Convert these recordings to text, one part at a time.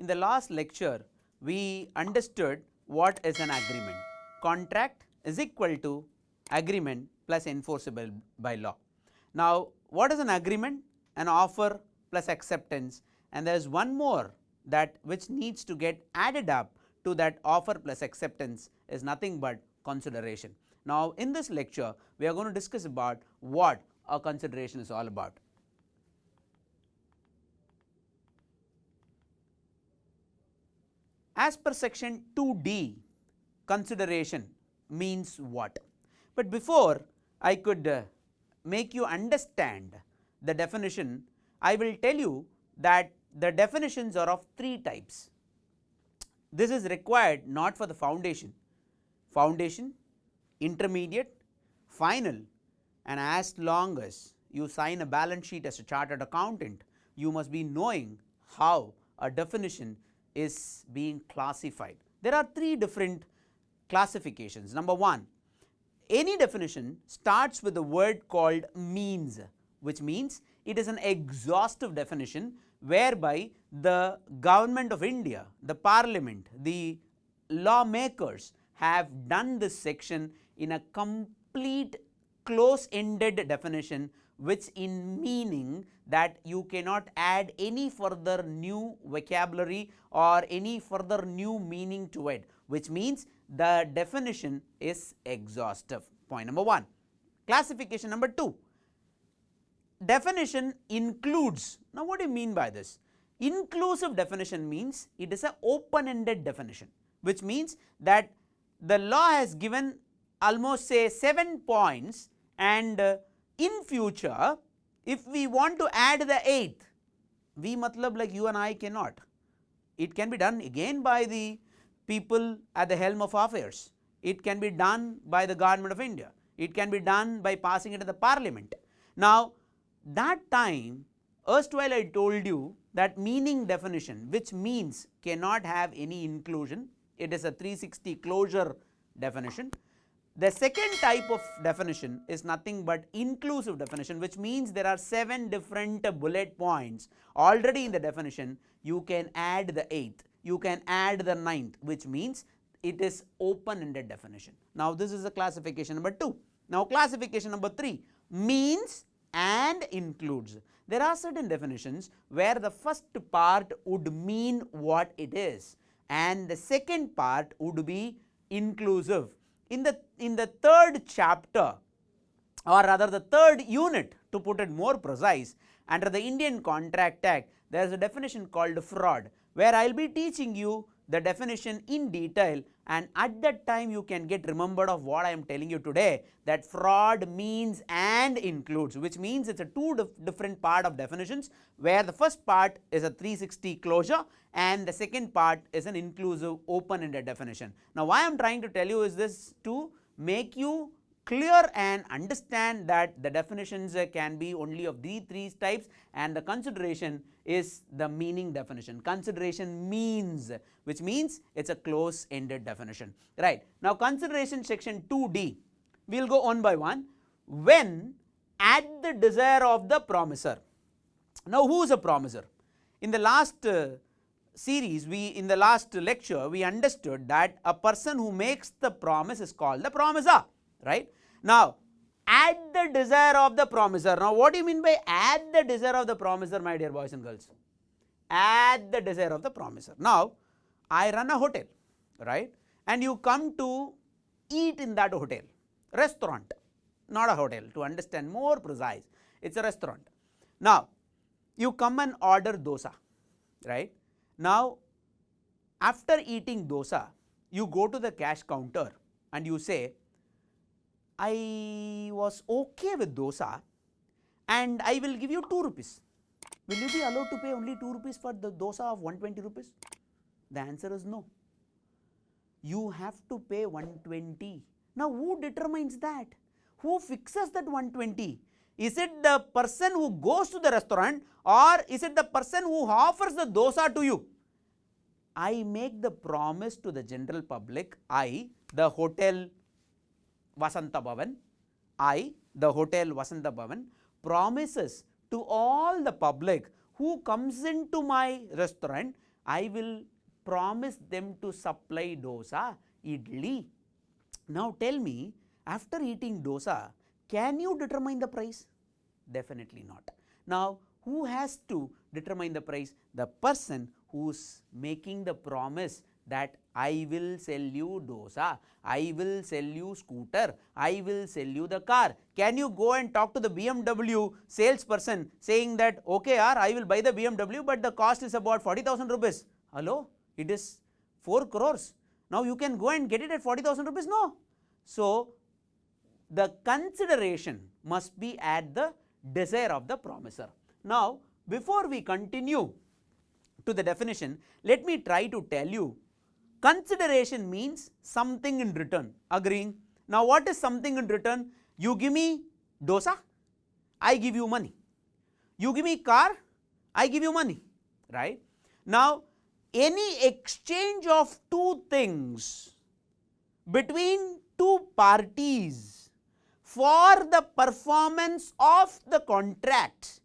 the last lecture we understood what is an agreement. Contract is equal to agreement plus enforceable by law. Now, what is an agreement? An offer plus acceptance, and there is one more that which needs to get added up to that offer plus acceptance is nothing but consideration. Now, in this lecture we are going to discuss about what a consideration is all about. As per section 2D, consideration means what? But before I could make you understand the definition, I will tell you that the definitions are of three types. This is required not for the foundation, intermediate, final, and as long as you sign a balance sheet as a chartered accountant, you must be knowing how a definition is being classified. There are three different classifications. Number one, any definition starts with a word called means, which means it is an exhaustive definition whereby the government of India, the parliament, the lawmakers have done this section in a complete close-ended definition, which in meaning that you cannot add any further new vocabulary or any further new meaning to it, which means the definition is exhaustive. Point number one. Classification number two, definition includes. Now, what do you mean by this? Inclusive definition means it is an open-ended definition, which means that the law has given almost say 7 points, and in future if we want to add the 8th, we matlab like you and I cannot. It can be done again by the people at the helm of affairs. It can be done by the government of India. It can be done by passing it to the parliament. Now, that time erstwhile I told you that meaning definition, which means cannot have any inclusion, it is a 360 closure definition. The second type of definition is nothing but inclusive definition, which means there are 7 different bullet points already in the definition. You can add the 8th, you can add the 9th, which means it is open-ended definition. Now, this is a classification number 2. Now, classification number 3, means and includes. There are certain definitions where the first part would mean what it is and the second part would be inclusive. In the third chapter, or rather the third unit, to put it more precise, under the Indian Contract Act, there is a definition called fraud, where I will be teaching you the definition in detail, and at that time you can get remembered of what I am telling you today, that fraud means and includes, which means it is a two different part of definitions, where the first part is a 360 closure and the second part is an inclusive open-ended definition. Now, why I am trying to tell you is this to make you clear and understand that the definitions can be only of these three types, and the consideration is the meaning definition. Consideration means, which means it is a close-ended definition, right. Now, consideration section 2D, we will go one by one. When at the desire of the promisor. Now, who is a promisor? In the last series, in the last lecture, we understood that a person who makes the promise is called the promisor, right. Now, at the desire of the promisor. Now, what do you mean by at the desire of the promisor, my dear boys and girls? At the desire of the promisor. Now, I run a hotel, right, and you come to eat in that hotel, restaurant, not a hotel, to understand more precise, it is a restaurant. Now, you come and order dosa, right. Now, after eating dosa, you go to the cash counter and you say, I was okay with dosa and I will give you 2 rupees. Will you be allowed to pay only 2 rupees for the dosa of 120 rupees? The answer is no. You have to pay 120. Now, who determines that? Who fixes that 120? Is it the person who goes to the restaurant, or is it the person who offers the dosa to you? I make the promise to the general public, I, the hotel Vasanta Bhavan, promises to all the public who comes into my restaurant, I will promise them to supply dosa, idli. Now tell me, after eating dosa, can you determine the price? Definitely not. Now, who has to determine the price? The person who's making the promise that I will sell you dosa, I will sell you scooter, I will sell you the car. Can you go and talk to the BMW salesperson saying that, okay, I will buy the BMW, but the cost is about 40,000 rupees. Hello? It is 4 crores. Now you can go and get it at 40,000 rupees? No. So, the consideration must be at the desire of the promiser. Now, before we continue to the definition, let me try to tell you, consideration means something in return. Agreeing? Now, what is something in return? You give me dosa, I give you money. You give me car, I give you money, right? Now, any exchange of two things between two parties for the performance of the contract,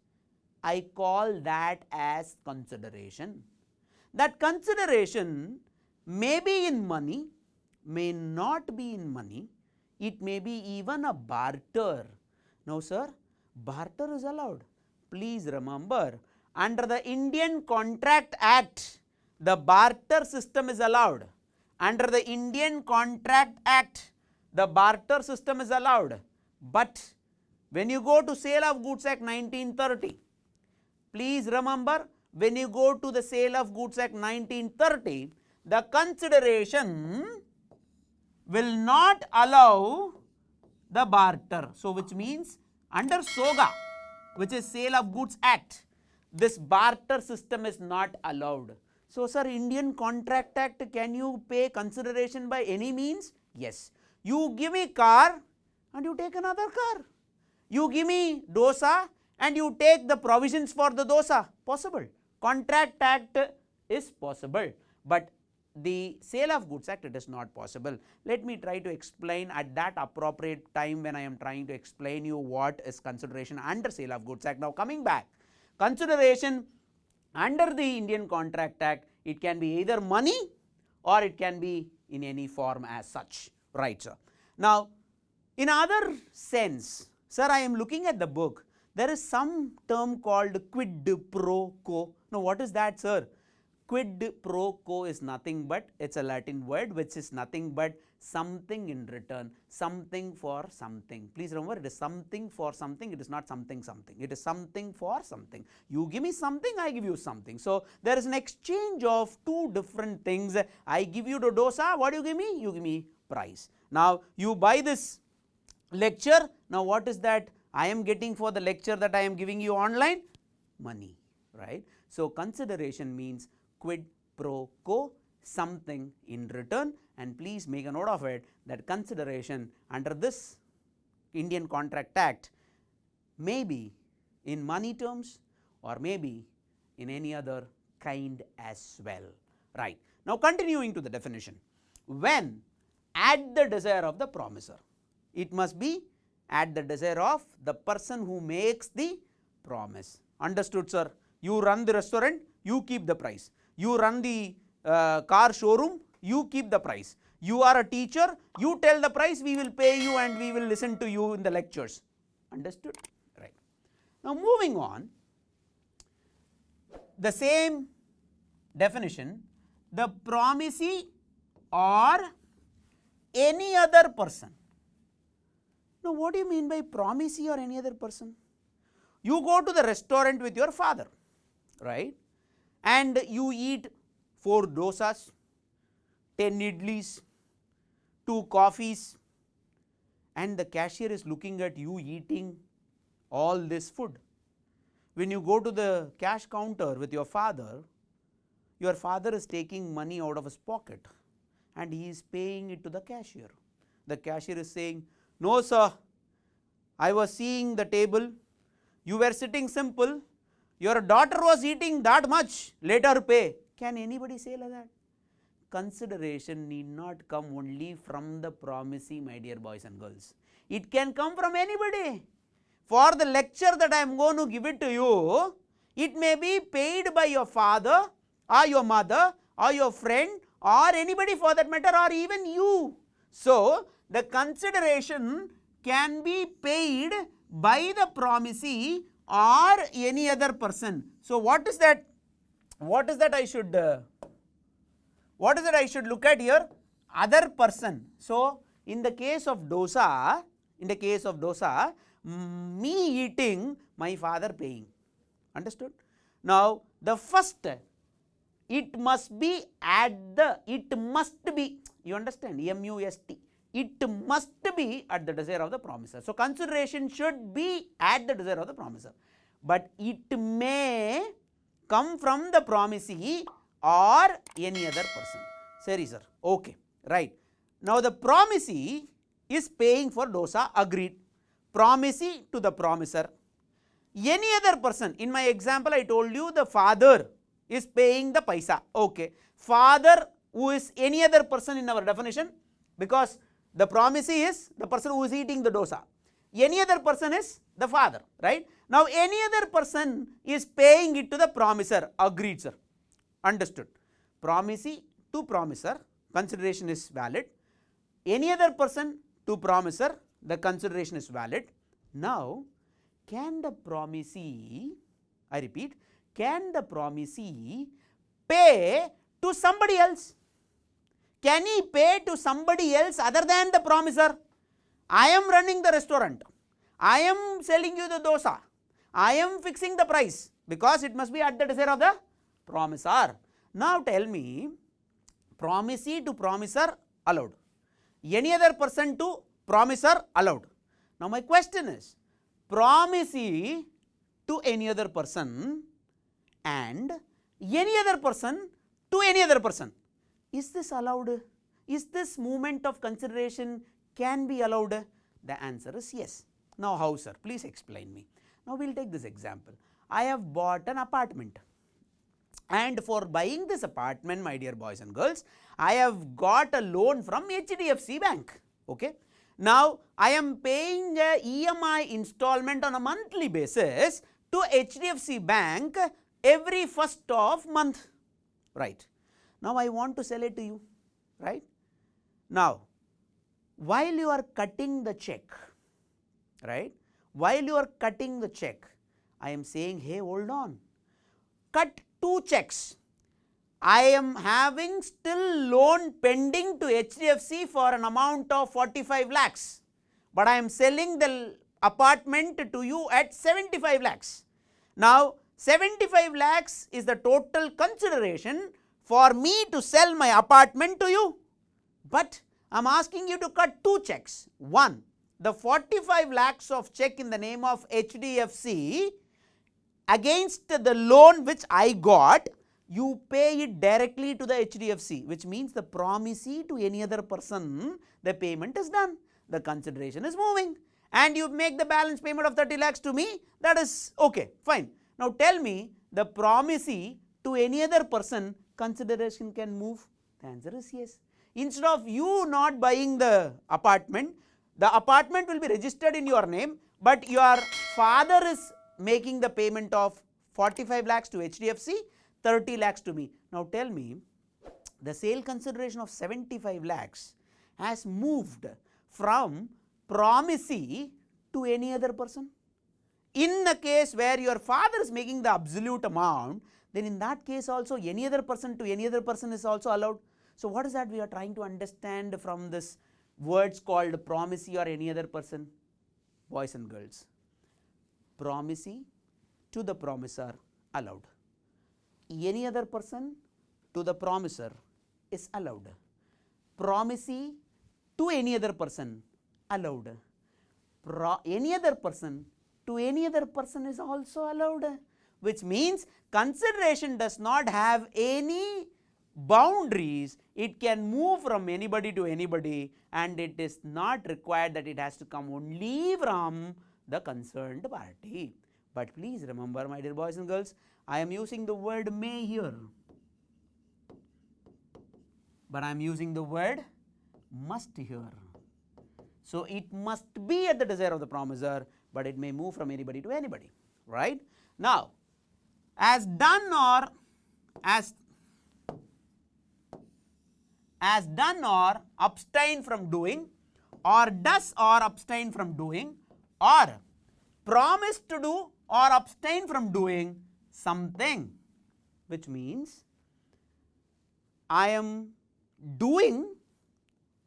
I call that as consideration. That consideration may be in money, may not be in money, it may be even a barter. Now, sir, barter is allowed. Please remember, under the Indian Contract Act, the barter system is allowed. Under the Indian Contract Act, the barter system is allowed. But when you go to Sale of Goods Act 1930, please remember, when you go to the Sale of Goods Act 1930, the consideration will not allow the barter. So, which means under SOGA, which is Sale of Goods Act, this barter system is not allowed. So, sir, Indian Contract Act, can you pay consideration by any means? Yes. You give me car and you take another car. You give me dosa and you take the provisions for the dosa. Possible. Contract Act is possible, but the Sale of Goods Act, it is not possible. Let me try to explain at that appropriate time when I am trying to explain you what is consideration under Sale of Goods Act. Now, coming back, consideration under the Indian Contract Act, it can be either money or it can be in any form as such, right, sir? Now, in other sense, sir, I am looking at the book, there is some term called quid pro quo. Now, what is that, sir? Quid pro quo is nothing but, it's a Latin word which is nothing but something in return, something for something. Please remember, it is something for something, it is not something something, it is something for something. You give me something, I give you something. So, there is an exchange of two different things. I give you the dosa, what do you give me? You give me price. Now, you buy this lecture, now what is that I am getting for the lecture that I am giving you online? Money, right? So, consideration means quid pro quo, something in return, and please make a note of it that consideration under this Indian Contract Act may be in money terms or maybe in any other kind as well, right. Now, continuing to the definition, when at the desire of the promiser, it must be at the desire of the person who makes the promise. Understood, sir? You run the restaurant, you keep the price. You run the car showroom, you keep the price. You are a teacher, you tell the price, we will pay you and we will listen to you in the lectures. Understood? Right. Now, moving on, the same definition, the promisee or any other person. Now, what do you mean by promisee or any other person? You go to the restaurant with your father, right, and you eat 4 dosas, 10 idlis, 2 coffees, and the cashier is looking at you eating all this food. When you go to the cash counter with your father is taking money out of his pocket and he is paying it to the cashier. The cashier is saying, no sir, I was seeing the table, you were sitting simple, your daughter was eating that much, let her pay. Can anybody say like that? Consideration need not come only from the promisee, my dear boys and girls. It can come from anybody. For the lecture that I am going to give it to you, it may be paid by your father, or your mother or your friend or anybody for that matter, or even you. So the consideration can be paid by the promisee or any other person. So what is that? What is that I should look at here? Other person. So in the case of dosa, me eating, my father paying. Understood? Now the first, it must be at the, it must be, you understand, MUST, it must be at the desire of the promiser. So consideration should be at the desire of the promiser, but it may come from the promisee or any other person. Seri sir, okay, right. Now the promisee is paying for dosa, agreed. Promisee to the promiser. Any other person, in my example I told you the father is paying the paisa, okay. Father, who is any other person in our definition, because the promisee is the person who is eating the dosa. Any other person is the father, right. Now any other person is paying it to the promiser, agreed sir, understood. Promisee to promiser, consideration is valid. Any other person to promiser, the consideration is valid. Now can the promisee, I repeat, can the promisee pay to somebody else? Can he pay to somebody else other than the promiser? I am running the restaurant, I am selling you the dosa, I am fixing the price, because it must be at the desire of the promiser. Now tell me, promisee to promiser allowed, any other person to promiser allowed. Now my question is, promisee to any other person and any other person to any other person, is this allowed? Is this movement of consideration can be allowed? The answer is yes. Now how sir? Please explain me. Now we will take this example. I have bought an apartment, and for buying this apartment, my dear boys and girls, I have got a loan from HDFC Bank, okay. Now I am paying a EMI installment on a monthly basis to HDFC Bank every first of month, right. Now I want to sell it to you, right. Now while you are cutting the check, right, while you are cutting the check, I am saying, hey, hold on, cut 2 checks. I am having still loan pending to HDFC for an amount of 45 lakhs, but I am selling the apartment to you at 75 lakhs. Now 75 lakhs is the total consideration for me to sell my apartment to you, but I am asking you to cut 2 checks. One, the 45 lakhs of check in the name of HDFC against the loan which I got, you pay it directly to the HDFC, which means the promisee to any other person, the payment is done, the consideration is moving, and you make the balance payment of 30 lakhs to me, that is okay, fine. Now tell me, the promisee to any other person, consideration can move? The answer is yes. Instead of you not buying the apartment will be registered in your name, but your father is making the payment of 45 lakhs to HDFC, 30 lakhs to me. Now tell me, the sale consideration of 75 lakhs has moved from promisee to any other person. In the case where your father is making the absolute amount, then in that case also any other person to any other person is also allowed. So what is that we are trying to understand from this words called promisee or any other person? Boys and girls, promisee to the promiser allowed, any other person to the promiser is allowed, promisee to any other person allowed, any other person to any other person is also allowed, which means consideration does not have any boundaries, it can move from anybody to anybody, and it is not required that it has to come only from the concerned party. But please remember, my dear boys and girls, I am using the word may here, but I am using the word must here. So it must be at the desire of the promiser, but it may move from anybody to anybody, right. Now as done or as has done or abstained from doing, or does or abstain from doing, or promised to do or abstain from doing something, which means I am doing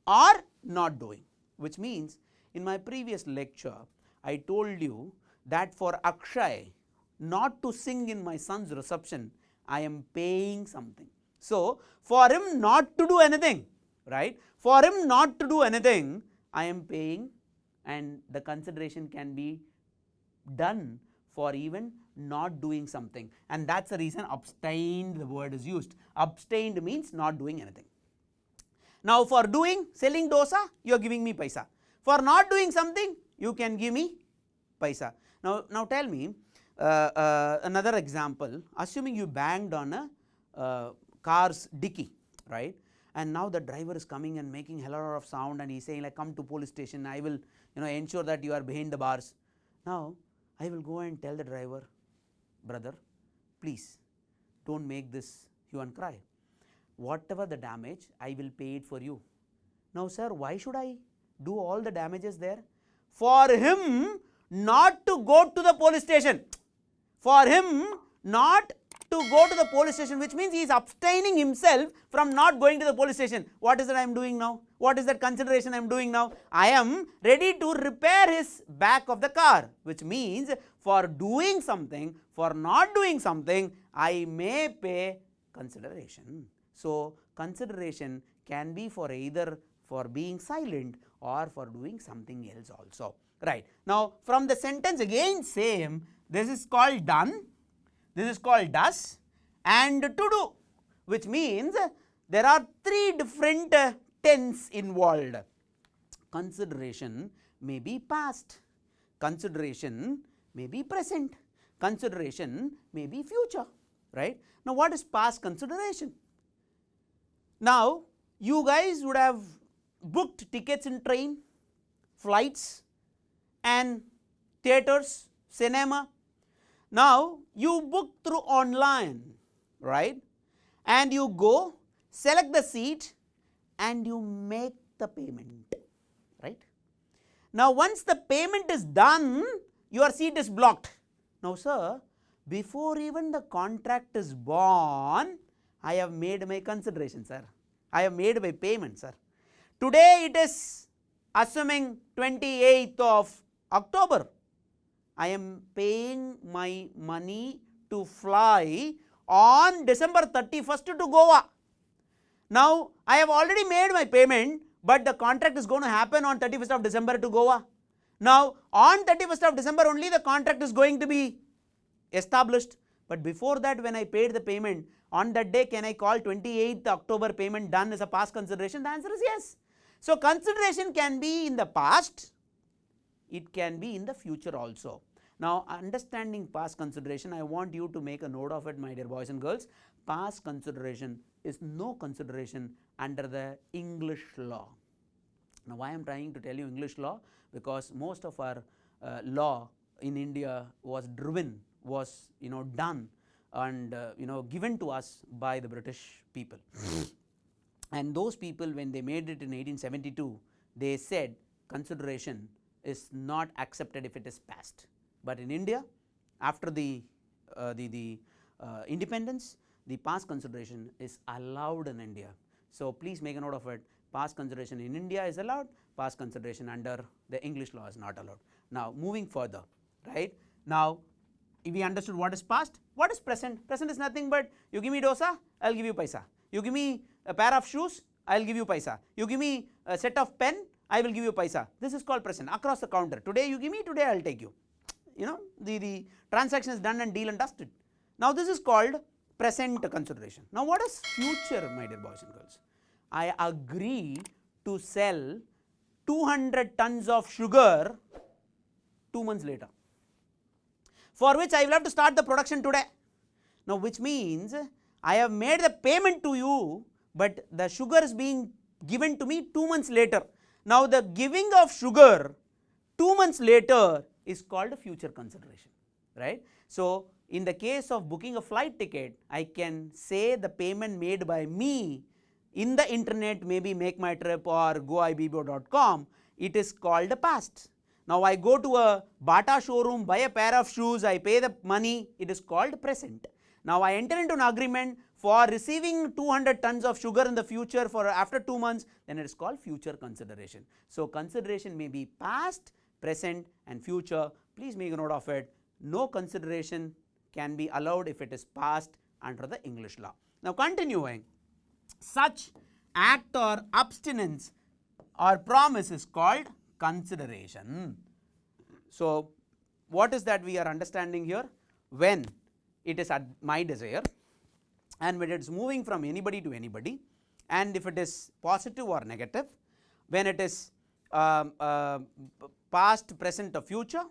or not doing, which means in my previous lecture I told you that for Akshay not to sing in my son's reception, I am paying something. So, for him not to do anything, right, for him not to do anything, I am paying, and the consideration can be done for even not doing something, and that is the reason abstained the word is used. Abstained means not doing anything. Now, for doing, selling dosa, you are giving me paisa. For not doing something, you can give me paisa. Now tell me another example. Assuming you banged on a car's dicky, right, and now the driver is coming and making a lot of sound, and he is saying like, come to police station, I will ensure that you are behind the bars. Now I will go and tell the driver, brother, please don't make this hue and cry. Whatever the damage, I will pay it for you. Now sir, why should I do all the damages there? For him not to go to the police station, for him not to go to the police station, which means he is abstaining himself from not going to the police station. What is that I am doing now? What is that consideration I am doing now? I am ready to repair his back of the car, which means for doing something, for not doing something, I may pay consideration. So, consideration can be for either for being silent or for doing something else also, right. Now, from the sentence again same, this is called done, this is called does, and to do, which means there are three different tense involved. Consideration may be past, consideration may be present, consideration may be future, right. Now, what is past consideration? Now, you guys would have booked tickets in train, flights and theatres, cinema. Now, you book through online, right, and you go, select the seat and you make the payment, right. Now, once the payment is done, your seat is blocked. Now, sir, before even the contract is born, I have made my consideration, sir. I have made my payment, sir. Today it is assuming 28th of October. I am paying my money to fly on December 31st to Goa. Now, I have already made my payment, but the contract is going to happen on 31st of December to Goa. Now, on 31st of December only the contract is going to be established, but before that when I paid the payment, on that day can I call 28th October payment done as a past consideration? The answer is yes. So, consideration can be in the past, it can be in the future also. Now, understanding past consideration, I want you to make a note of it, my dear boys and girls. Past consideration is no consideration under the English law. Now, why I am trying to tell you English law? Because most of our law in India was driven, was done and given to us by the British people. And those people, when they made it in 1872, they said consideration is not accepted if it is past. But in India, after the independence, the past consideration is allowed in India. So, please make a note of it. Past consideration in India is allowed, past consideration under the English law is not allowed. Now, moving further, right. Now, if we understood what is past, what is present? Present is nothing but you give me dosa, I will give you paisa. You give me a pair of shoes, I will give you paisa. You give me a set of pen, I will give you paisa. This is called present across the counter. Today you give me, today I will take you. The transaction is done and deal and dusted. Now, this is called present consideration. Now, what is future, my dear boys and girls? I agree to sell 200 tons of sugar 2 months later, for which I will have to start the production today. Now, which means I have made the payment to you, but the sugar is being given to me 2 months later. Now, the giving of sugar 2 months later is called a future consideration, right. So, in the case of booking a flight ticket, I can say the payment made by me in the internet, maybe Make My Trip or goibibo.com, it is called the past. Now I go to a Bata showroom, buy a pair of shoes, I pay the money, it is called present. Now I enter into an agreement for receiving 200 tons of sugar in the future for after 2 months, then it is called future consideration. So consideration may be past, present and future. Please make a note of it. No consideration can be allowed if it is past under the English law. Now continuing, such act or abstinence or promise is called consideration. So what is that we are understanding here? When it is at my desire and when it is moving from anybody to anybody, and if it is positive or negative, when it is past, present or future,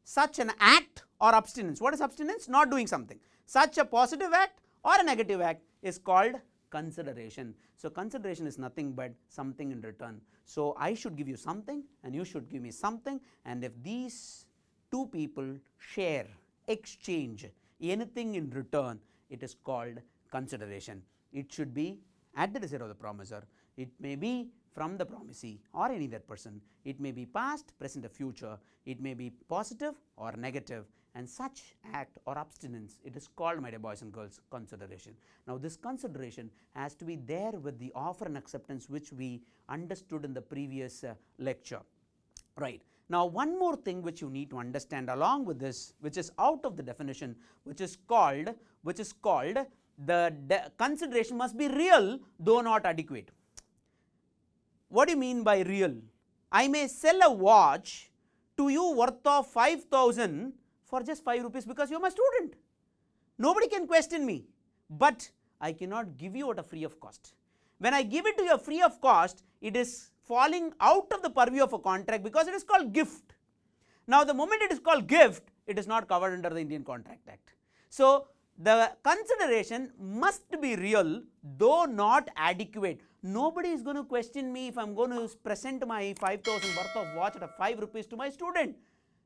such an act or abstinence. What is abstinence? Not doing something. Such a positive act or a negative act is called consideration. So consideration is nothing but something in return. So I should give you something and you should give me something, and if these two people share, exchange anything in return, it is called consideration. It should be at the desire of the promiser. It may be from the promisee or any other person. It may be past, present or future. It may be positive or negative, and such act or abstinence, it is called, my dear boys and girls, consideration. Now this consideration has to be there with the offer and acceptance which we understood in the previous lecture, right. Now one more thing which you need to understand along with this, which is out of the definition, which is called the consideration must be real though not adequate. What do you mean by real? I may sell a watch to you worth of 5,000 for just 5 rupees because you are my student. Nobody can question me, but I cannot give you at a free of cost. When I give it to you free of cost, it is falling out of the purview of a contract because it is called gift. Now the moment it is called gift, it is not covered under the Indian Contract Act. So the consideration must be real though not adequate. Nobody is going to question me if I am going to present my 5,000 worth of watch at a 5 rupees to my student.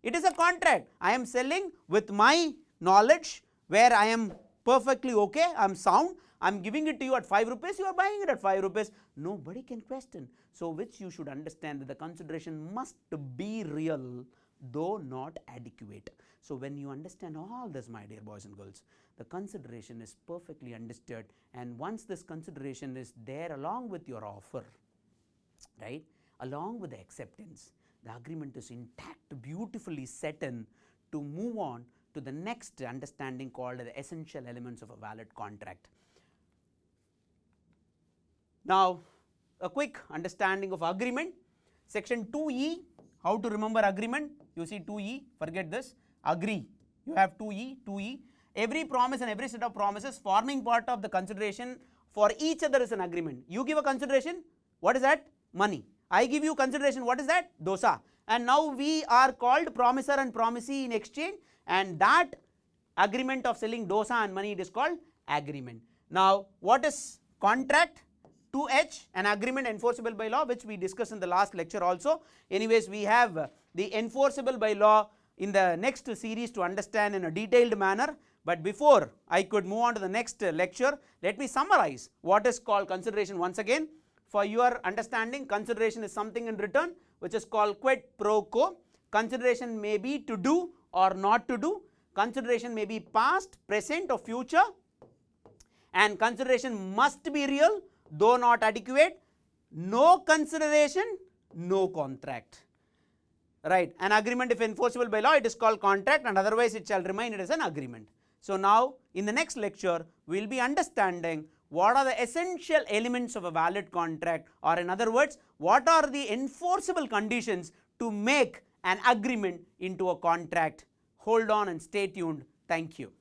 It is a contract. I am selling with my knowledge where I am perfectly okay, I am sound, I am giving it to you at 5 rupees, you are buying it at 5 rupees. Nobody can question. So which you should understand that the consideration must be real though not adequate. So when you understand all this, my dear boys and girls, the consideration is perfectly understood, and once this consideration is there along with your offer, right, along with the acceptance, the agreement is intact, beautifully set in to move on to the next understanding called the essential elements of a valid contract. Now a quick understanding of agreement. Section 2E, how to remember agreement? You see 2E, forget this, agree. You have 2E. Every promise and every set of promises forming part of the consideration for each other is an agreement. You give a consideration, what is that? Money. I give you consideration, what is that? Dosa. And now we are called promiser and promisee in exchange, and that agreement of selling dosa and money, it is called agreement. Now what is contract? 2H, an agreement enforceable by law, which we discussed in the last lecture also. Anyways, we have the enforceable by law in the next series to understand in a detailed manner. But before I could move on to the next lecture, let me summarize what is called consideration once again. For your understanding, consideration is something in return which is called quid pro quo. Consideration may be to do or not to do. Consideration may be past, present or future, and consideration must be real though not adequate. No consideration, no contract. Right, an agreement if enforceable by law, it is called contract, and otherwise it shall remain it as an agreement. So now in the next lecture we will be understanding what are the essential elements of a valid contract, or in other words, what are the enforceable conditions to make an agreement into a contract. Hold on and stay tuned. Thank you.